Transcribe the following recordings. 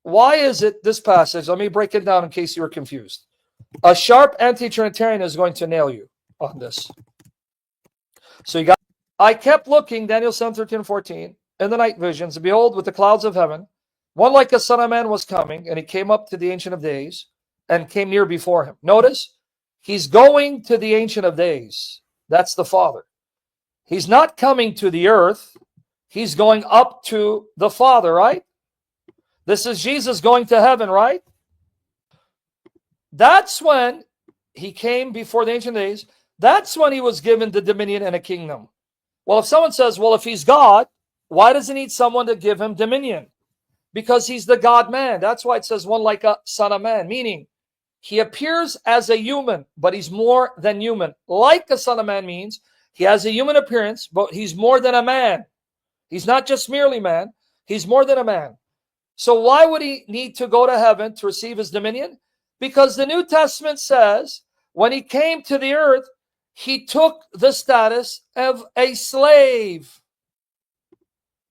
why is it this passage? Let me break it down in case you were confused. A sharp anti-Trinitarian is going to nail you on this. So you got, I kept looking, Daniel 7, 13, and 14, in the night visions, and behold, with the clouds of heaven, one like a son of man was coming, and he came up to the Ancient of Days, and came near before him. Notice, he's going to the Ancient of Days. That's the Father. He's not coming to the earth. He's going up to the Father, right? This is Jesus going to heaven, right? That's when he came before the Ancient of Days. That's when he was given the dominion and a kingdom. Well, if someone says, well, if he's God, why does he need someone to give him dominion? Because he's the God-man. That's why it says one like a son of man, meaning he appears as a human, but he's more than human. Like a son of man means he has a human appearance, but he's more than a man. He's not just merely man. He's more than a man. So why would he need to go to heaven to receive his dominion? Because the New Testament says when he came to the earth, he took the status of a slave.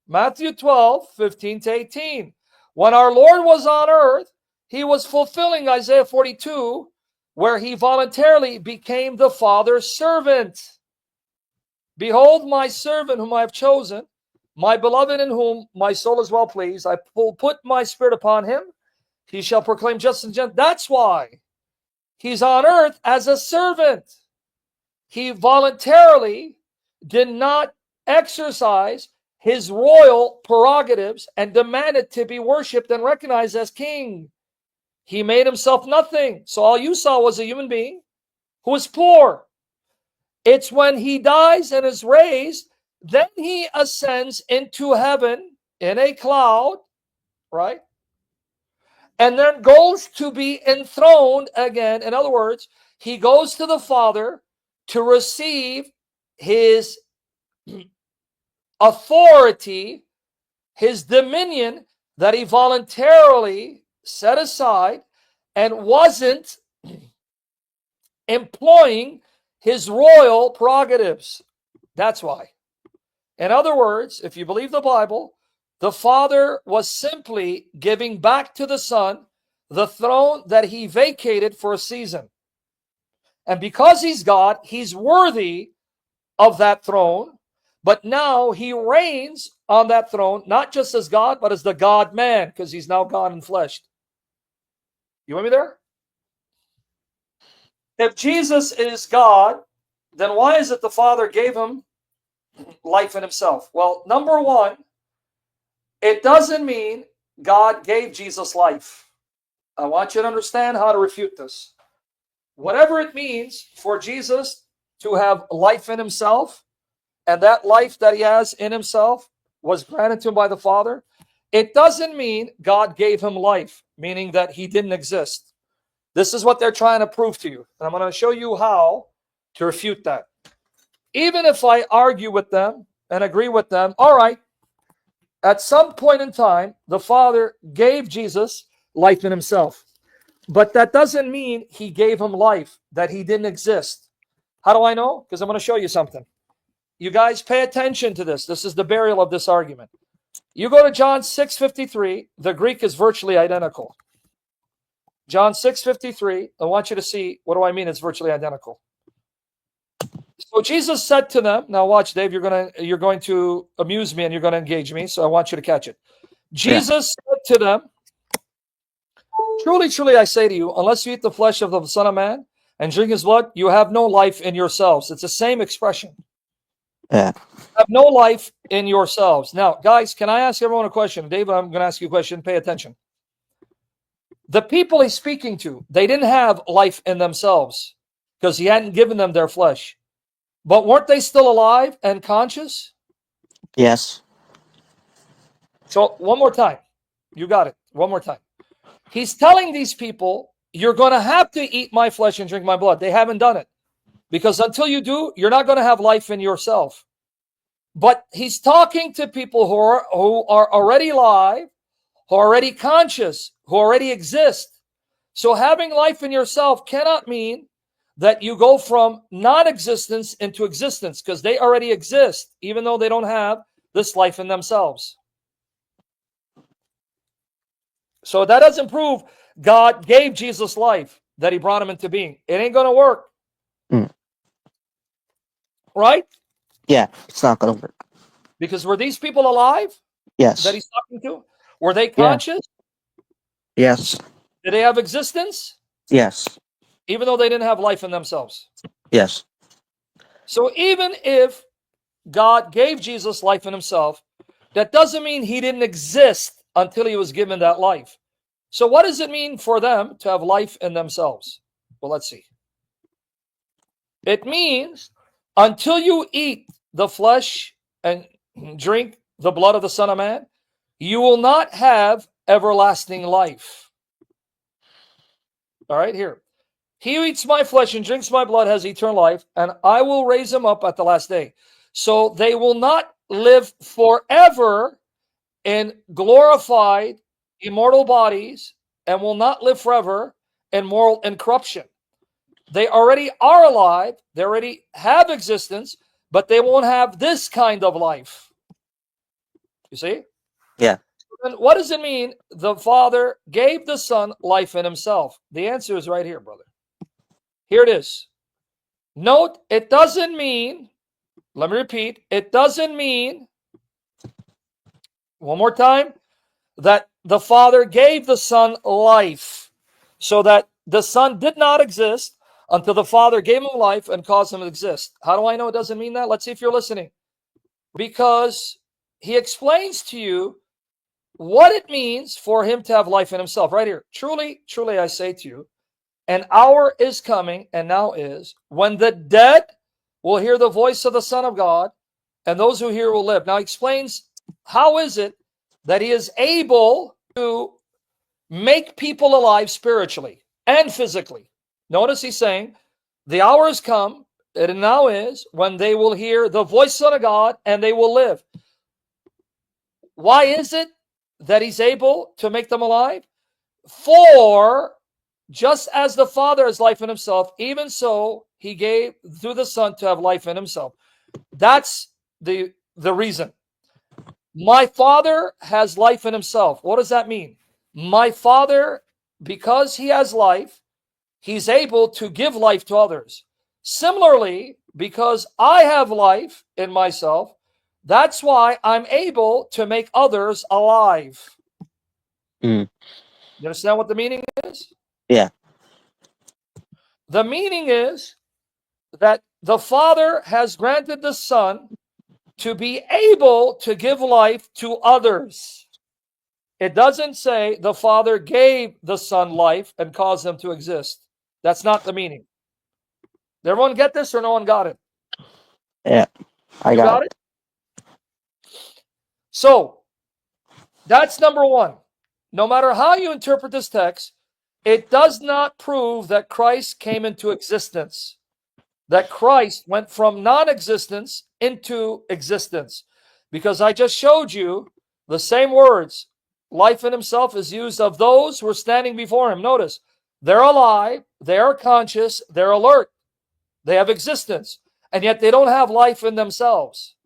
Matthew 12, 15 to 18. When our Lord was on earth, he was fulfilling Isaiah 42, where he voluntarily became the Father's servant. Behold my servant whom I have chosen, my beloved in whom my soul is well pleased. I will put my spirit upon him. He shall proclaim justice and judgment. That's why he's on earth as a servant. He voluntarily did not exercise his royal prerogatives and demanded to be worshipped and recognized as king. He made himself nothing. So all you saw was a human being who was poor. It's when he dies and is raised, then he ascends into heaven in a cloud, right? And then goes to be enthroned again. In other words, he goes to the Father to receive his authority, his dominion that he voluntarily set aside and wasn't employing his royal prerogatives. That's why. In other words, if you believe the Bible, the Father was simply giving back to the Son the throne that he vacated for a season. And because he's God, he's worthy of that throne. But now he reigns on that throne, not just as God, but as the God-man, because he's now God in flesh. You with me there? If Jesus is God, then why is it the Father gave him life in himself? Well, number one, it doesn't mean God gave Jesus life. I want you to understand how to refute this. Whatever it means for Jesus to have life in himself, and that life that he has in himself was granted to him by the Father, it doesn't mean God gave him life, meaning that he didn't exist. This is what they're trying to prove to you. And I'm going to show you how to refute that. Even if I argue with them and agree with them, all right, at some point in time, the Father gave Jesus life in himself. But that doesn't mean he gave him life, that he didn't exist. How do I know? Because I'm going to show you something. You guys pay attention to this. This is the burial of this argument. You go to John 6:53. The Greek is virtually identical. John 6:53. I want you to see, what do I mean it's virtually identical? So Jesus said to them, now watch, Dave, you're going to amuse me and you're going to engage me, so I want you to catch it. Jesus said to them, truly, truly, I say to you, unless you eat the flesh of the Son of Man and drink his blood, you have no life in yourselves. It's the same expression. Yeah. You have no life in yourselves. Now, guys, can I ask everyone a question? David, I'm going to ask you a question. Pay attention. The people he's speaking to, they didn't have life in themselves because he hadn't given them their flesh. But weren't they still alive and conscious? Yes. So one more time. You got it. One more time. He's telling these people, you're going to have to eat my flesh and drink my blood. They haven't done it. Because until you do, you're not going to have life in yourself. But he's talking to people who are already alive, who are already conscious, who already exist. So having life in yourself cannot mean that you go from non-existence into existence, because they already exist, even though they don't have this life in themselves. So that doesn't prove God gave Jesus life, that he brought him into being. It ain't going to work. Mm. Right? Yeah, it's not gonna work. Because were these people alive that Yes. he's talking to? Were they Yeah. conscious? Yes. Did they have existence? Yes. Even though they didn't have life in themselves. Yes. So even if God gave Jesus life in himself, that doesn't mean he didn't exist until he was given that life. So what does it mean for them to have life in themselves? Well, let's see. It means until you eat the flesh and drink the blood of the Son of Man, you will not have everlasting life. All right, here. He who eats my flesh and drinks my blood has eternal life, and I will raise him up at the last day. So they will not live forever in glorified, immortal bodies, and will not live forever in moral incorruption. They already are alive, they already have existence, but they won't have this kind of life. You see? Yeah. And what does it mean the Father gave the Son life in himself? The answer is right here, brother. Here it is. Note, it doesn't mean, let me repeat, it doesn't mean, one more time, that the Father gave the Son life, so that the Son did not exist until the Father gave him life and caused him to exist. How do I know it doesn't mean that? Let's see if you're listening. Because he explains to you what it means for him to have life in himself. Right here. Truly, truly, I say to you, an hour is coming, and now is, when the dead will hear the voice of the Son of God, and those who hear will live. Now he explains how is it that he is able to make people alive spiritually and physically. Notice he's saying, the hour has come, and now is, when they will hear the voice of the Son of God, and they will live. Why is it that he's able to make them alive? For just as the Father has life in himself, even so he gave through the Son to have life in himself. That's the reason. My Father has life in himself. What does that mean? My Father, because he has life, he's able to give life to others. Similarly, because I have life in myself, that's why I'm able to make others alive. Mm. You understand what the meaning is? Yeah. The meaning is that the Father has granted the Son to be able to give life to others. It doesn't say the Father gave the Son life and caused them to exist. That's not the meaning. Did everyone get this or no one got it? Yeah. I You got got it. it? So, that's number one. No matter how you interpret this text, it does not prove that Christ came into existence, that Christ went from non-existence into existence. Because I just showed you the same words. Life in himself is used of those who are standing before him. Notice, they're alive, they are conscious, they're alert, they have existence, and yet they don't have life in themselves.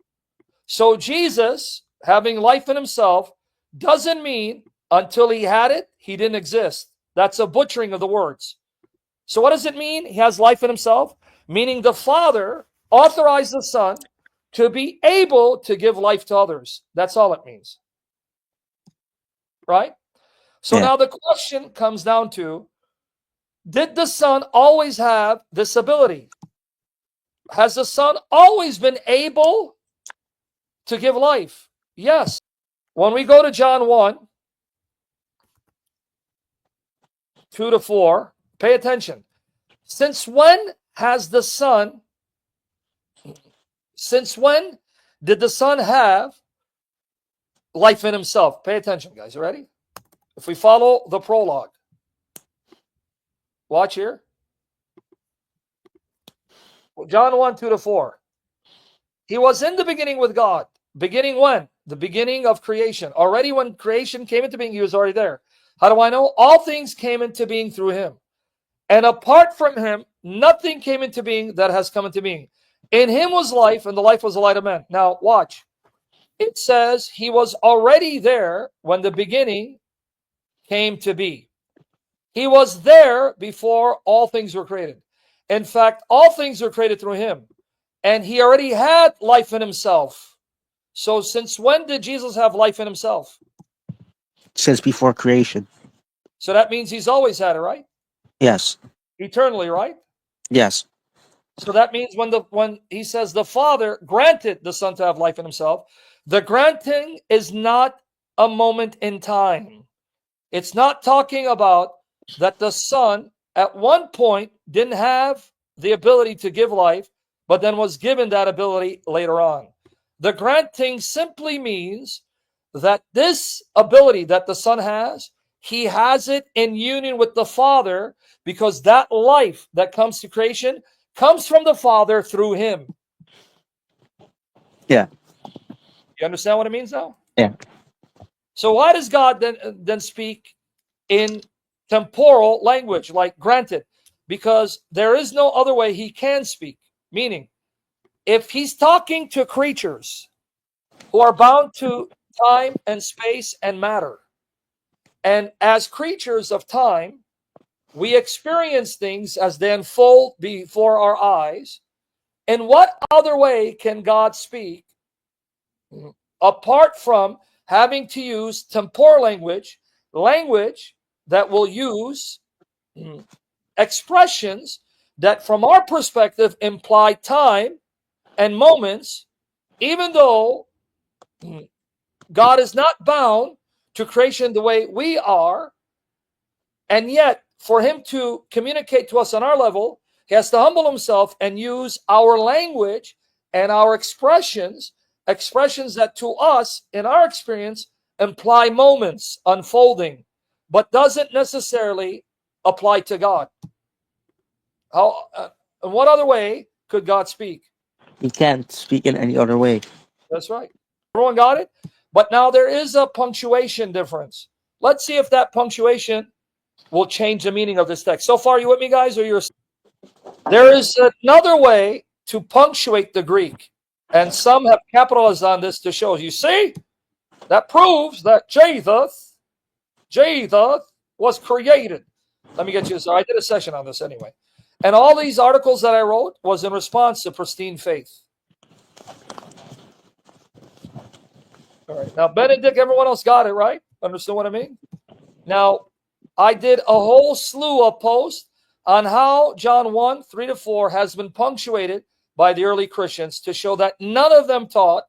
So Jesus, having life in himself, doesn't mean until he had it, he didn't exist. That's a butchering of the words. So what does it mean? He has life in himself, meaning the Father authorized the Son to be able to give life to others. That's all it means. Right? So Yeah. now the question comes down to, did the Son always have this ability? Has the Son always been able to give life? Yes. When we go to John 1, 2 to 4, pay attention. Since when did the Son have life in himself? Pay attention, guys. You ready? If we follow the prologue, watch here. John 1, 2 to 4. He was in the beginning with God. Beginning when? The beginning of creation. Already when creation came into being, he was already there. How do I know? All things came into being through him. And apart from him, nothing came into being that has come into being. In him was life, and the life was the light of men. Now, watch. It says he was already there when the beginning came to be. He was there before all things were created. In fact, all things were created through him. And he already had life in himself. So since when did Jesus have life in himself? Since before creation. So that means he's always had it, right? Yes. Eternally, right? Yes. So that means when he says the Father granted the Son to have life in himself, the granting is not a moment in time. It's not talking about that the Son at one point didn't have the ability to give life, but then was given that ability later on. The granting simply means that this ability that the Son has, he has it in union with the Father, because that life that comes to creation comes from the Father through him. Yeah. You understand what it means now? Yeah. So why does God then speak in temporal language, like granted? Because there is no other way he can speak. Meaning, if he's talking to creatures who are bound to time and space and matter, and as creatures of time, we experience things as they unfold before our eyes. In what other way can God speak apart from having to use temporal language, language that will use expressions that from our perspective imply time and moments, even though God is not bound to creation the way we are, and yet for him to communicate to us on our level, he has to humble himself and use our language and our expressions that to us, in our experience, imply moments unfolding, but doesn't necessarily apply to God. How? In what other way could God speak? He can't speak in any other way. That's right. Everyone got it? But now there is a punctuation difference. Let's see if that punctuation will change the meaning of this text. So far, you with me, guys? Or there is another way to punctuate the Greek, and some have capitalized on this to show. You see, that proves that Jesus was created. Let me get you this. I did a session on this anyway, and all these articles that I wrote was in response to pristine faith. All right. Now, Benedict, everyone else got it, right? Understand what I mean? Now, I did a whole slew of posts on how John 1:3-4 has been punctuated by the early Christians to show that none of them taught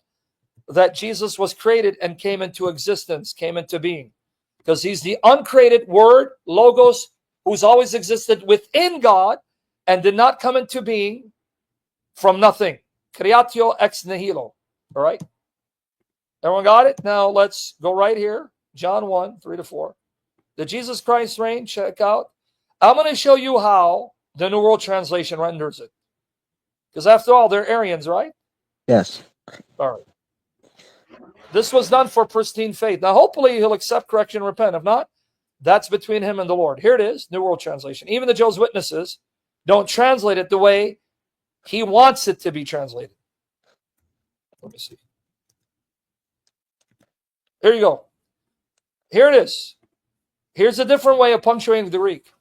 that Jesus was created and came into existence, came into being. Because he's the uncreated word, logos, who's always existed within God and did not come into being from nothing. Creatio ex nihilo. All right? Everyone got it? Now let's go right here. John 1:3-4. Did Jesus Christ reign? Check out. I'm going to show you how the New World Translation renders it. Because after all, they're Arians, right? Yes. All right. This was done for pristine faith. Now, hopefully, he'll accept correction and repent. If not, that's between him and the Lord. Here it is, New World Translation. Even the Jehovah's Witnesses don't translate it the way he wants it to be translated. Let me see. Here you go. Here it is. Here's a different way of punctuating the Greek.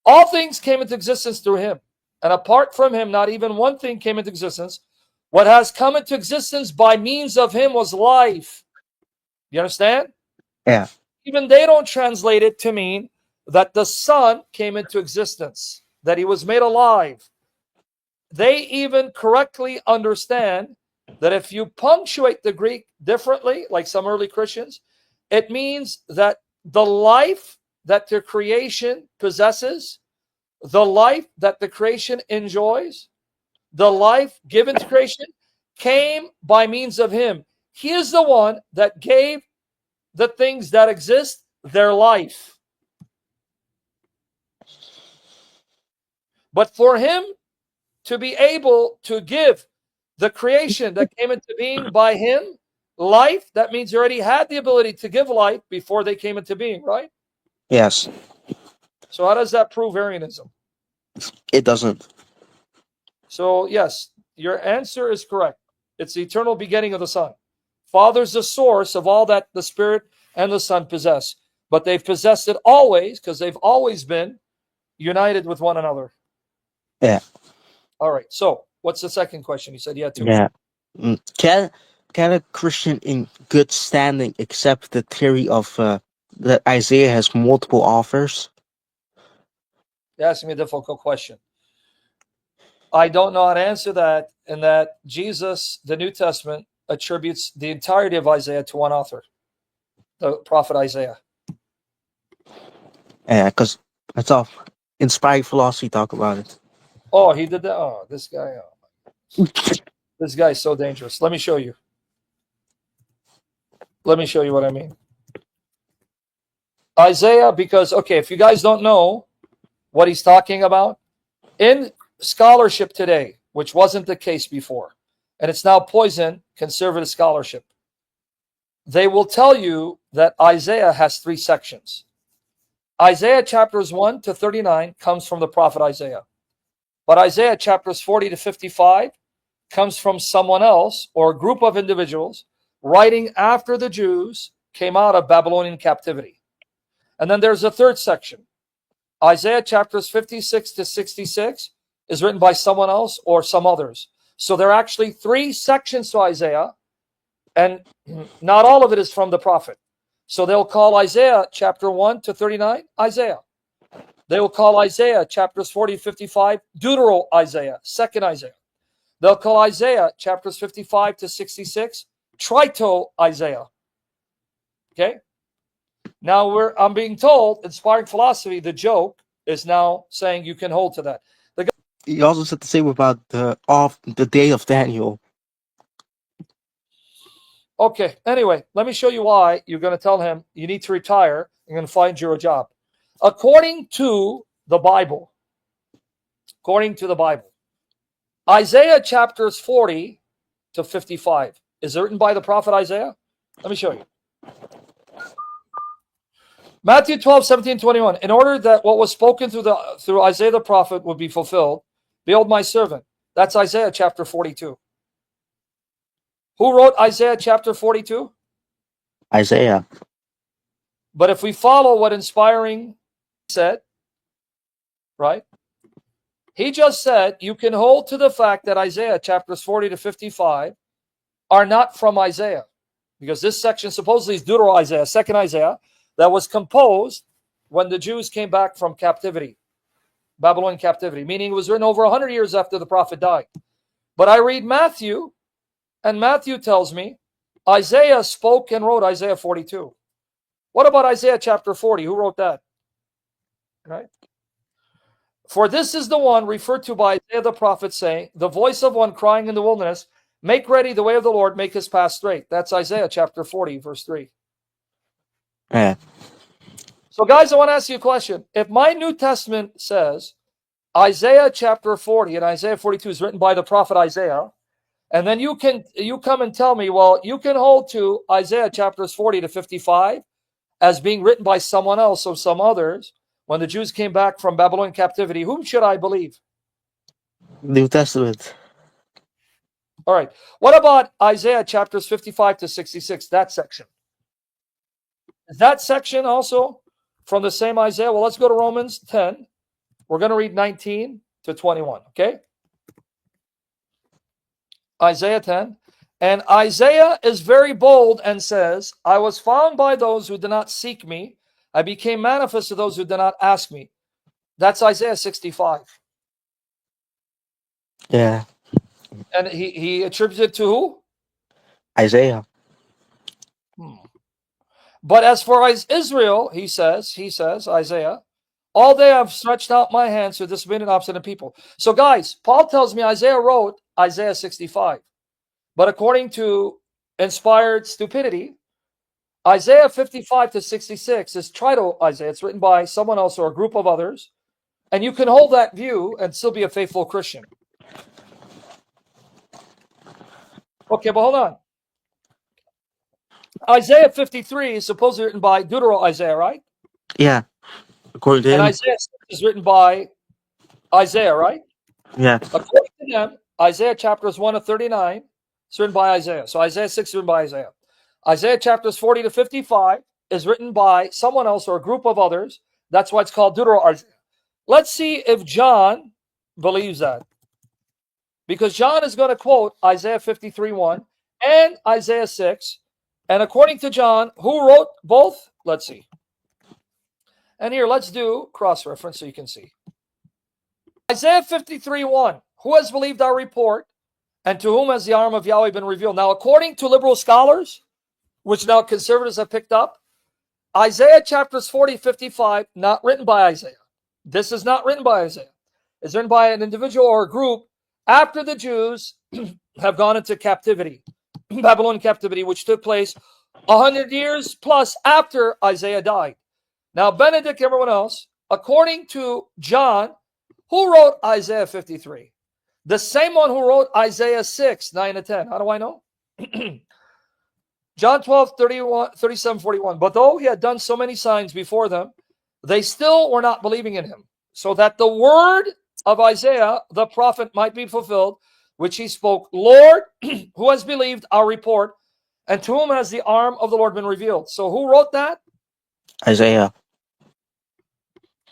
All things came into existence through him, and apart from him, not even one thing came into existence. What has come into existence by means of him was life. You understand? Yeah. Even they don't translate it to mean that the Son came into existence, that he was made alive. They even correctly understand that if you punctuate the Greek differently, like some early Christians, it means that the life that the creation possesses, the life that the creation enjoys, the life given to creation came by means of him. He is the one that gave the things that exist their life. But for him to be able to give the creation that came into being by him life, that means he already had the ability to give life before they came into being, right? Yes. So how does that prove Arianism? It doesn't. So yes, your answer is correct. It's the eternal beginning of the Son. Father's the source of all that the Spirit and the Son possess. but they've possessed it always because they've always been united with one another. Yeah. All right. So what's the second question? You said you had two. Yeah. Can a Christian in good standing accept the theory of that Isaiah has multiple authors? You're asking me a difficult question. I don't know how to answer that, in that Jesus, the New Testament, attributes the entirety of Isaiah to one author, the prophet Isaiah. Yeah, because that's all inspired philosophy talk about it. Oh, he did that? Oh, this guy. Oh. This guy is so dangerous. Let me show you. Let me show you what I mean. Isaiah, because, okay, if you guys don't know what he's talking about, in scholarship today, which wasn't the case before, and it's now poisoned conservative scholarship, they will tell you that Isaiah has three sections. Isaiah chapters 1 to 39 comes from the prophet Isaiah. But Isaiah chapters 40 to 55 comes from someone else or a group of individuals writing after the Jews came out of Babylonian captivity. And then there's a third section. Isaiah chapters 56 to 66 is written by someone else or some others. So there are actually three sections to Isaiah, and not all of it is from the prophet. So they'll call Isaiah chapter 1 to 39 Isaiah. They will call Isaiah chapters 40 to 55 Deutero Isaiah, second Isaiah. They'll call Isaiah chapters 55 to 66 Trito Isaiah. Okay? Now I'm being told, inspiring philosophy, the joke is now saying you can hold to that. He also said the same about the day of Daniel. Okay, anyway, let me show you why you're going to tell him you need to retire. You're going to find you a job. According to the Bible, Isaiah chapters 40 to 55 is written by the prophet Isaiah. Let me show you. Matthew 12, 17, 21. In order that what was spoken through Isaiah the prophet would be fulfilled, behold my servant. That's Isaiah chapter 42. Who wrote Isaiah chapter 42? Isaiah. But if we follow what inspiring said, right? He just said you can hold to the fact that Isaiah chapters 40 to 55 are not from Isaiah, because this section supposedly is Deutero Isaiah, second Isaiah, that was composed when the Jews came back from captivity, Babylonian captivity, meaning it was written over 100 years after the prophet died. But I read Matthew, and Matthew tells me Isaiah spoke and wrote Isaiah 42. What about Isaiah chapter 40? Who wrote that? Right? For this is the one referred to by Isaiah the prophet, saying, the voice of one crying in the wilderness, make ready the way of the Lord, make his path straight. That's Isaiah chapter 40, verse 3. Yeah. So guys, I want to ask you a question. If my New Testament says Isaiah chapter 40 and Isaiah 42 is written by the prophet Isaiah, and then you come and tell me, well, you can hold to Isaiah chapters 40 to 55 as being written by someone else or some others when the Jews came back from Babylonian captivity, whom should I believe? New Testament. All right. What about Isaiah chapters 55 to 66, that section? Is that section also from the same Isaiah? Well, let's go to Romans 10. We're going to read 19 to 21, okay? Isaiah 10. And Isaiah is very bold and says, I was found by those who did not seek me. I became manifest to those who did not ask me. That's Isaiah 65. Yeah. And he attributes it to who? Isaiah. But as for Israel, he says, Isaiah, all day I've stretched out my hands to disobedient and obstinate people. So guys, Paul tells me Isaiah wrote Isaiah 65. But according to inspired stupidity, Isaiah 55 to 66 is Trito Isaiah. It's written by someone else or a group of others. And you can hold that view and still be a faithful Christian. Okay, but hold on. Isaiah 53 is supposedly written by Deutero Isaiah, right? Yeah. According to him. And Isaiah 6 is written by Isaiah, right? Yeah. According to them, Isaiah chapters 1 to 39 is written by Isaiah. So Isaiah 6 is written by Isaiah. Isaiah chapters 40 to 55 is written by someone else or a group of others. That's why it's called Deutero-Isaiah. Let's see if John believes that. Because John is going to quote Isaiah 53:1 and Isaiah 6. And according to John, who wrote both? Let's see. And here, let's do cross-reference so you can see. Isaiah 53:1. Who has believed our report, and to whom has the arm of Yahweh been revealed? Now, according to liberal scholars, which now conservatives have picked up, Isaiah chapters 40, 55, not written by Isaiah. This is not written by Isaiah. It's written by an individual or a group after the Jews have gone into captivity, Babylonian captivity, which took place 100 years plus after Isaiah died. Now, Benedict, everyone else, according to John, who wrote Isaiah 53? The same one who wrote Isaiah 6, 9 to 10. How do I know? John 12, 31, 37, 41. But though he had done so many signs before them, they still were not believing in him, so that the word of Isaiah, the prophet, might be fulfilled, which he spoke, Lord, who has believed our report, and to whom has the arm of the Lord been revealed? So who wrote that? Isaiah.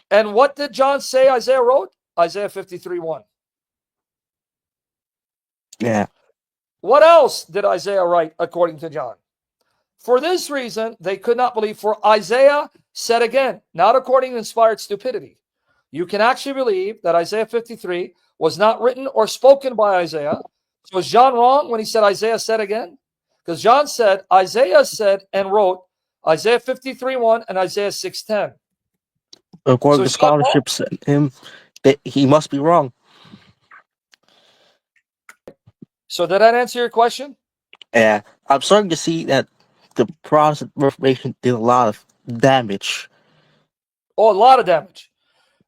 And what did John say Isaiah wrote? Isaiah 53:1. Yeah. What else did Isaiah write according to John? For this reason, they could not believe, for Isaiah said again, not according to inspired stupidity. You can actually believe that Isaiah 53 was not written or spoken by Isaiah. So was John wrong when he said Isaiah said again? Because John said, Isaiah said and wrote Isaiah 53:1 and Isaiah 6:10. According So to scholarships, he must be wrong. So did that answer your question? Yeah. I'm starting to see that the Protestant Reformation did a lot of damage. Oh, a lot of damage.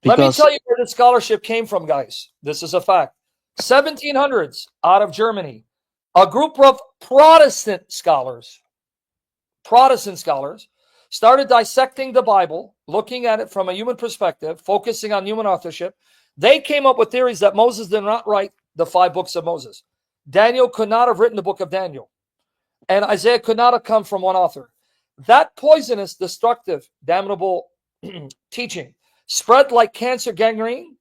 Let me Because tell you where the scholarship came from, guys. This is a fact. 1700s, out of Germany, a group of Protestant scholars started dissecting the Bible, looking at it from a human perspective, focusing on human authorship. They came up with theories that Moses did not write the 5 books of Moses. Daniel could not have written the book of Daniel. And Isaiah could not have come from one author. That poisonous, destructive, damnable teaching spread like cancer gangrene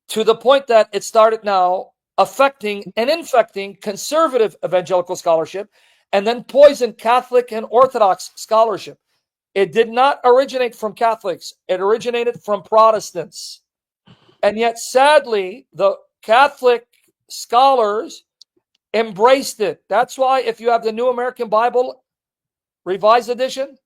to the point that it started now affecting and infecting conservative evangelical scholarship and then poisoned Catholic and Orthodox scholarship. It did not originate from Catholics. It originated from Protestants. And yet, sadly, the Catholic scholars embraced it. That's why if you have the New American Bible Revised Edition,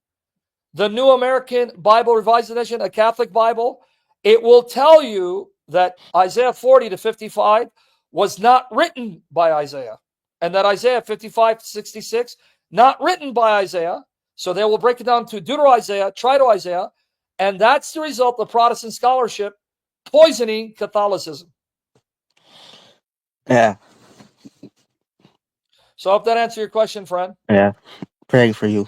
the New American Bible Revised Edition, a Catholic Bible, it will tell you that Isaiah 40 to 55 was not written by Isaiah, and that Isaiah 55 to 66, not written by Isaiah. So they will break it down to Deutero-Isaiah, Trito-Isaiah, and that's the result of Protestant scholarship poisoning Catholicism. Yeah. So I hope that answered your question, friend. Yeah. Praying for you.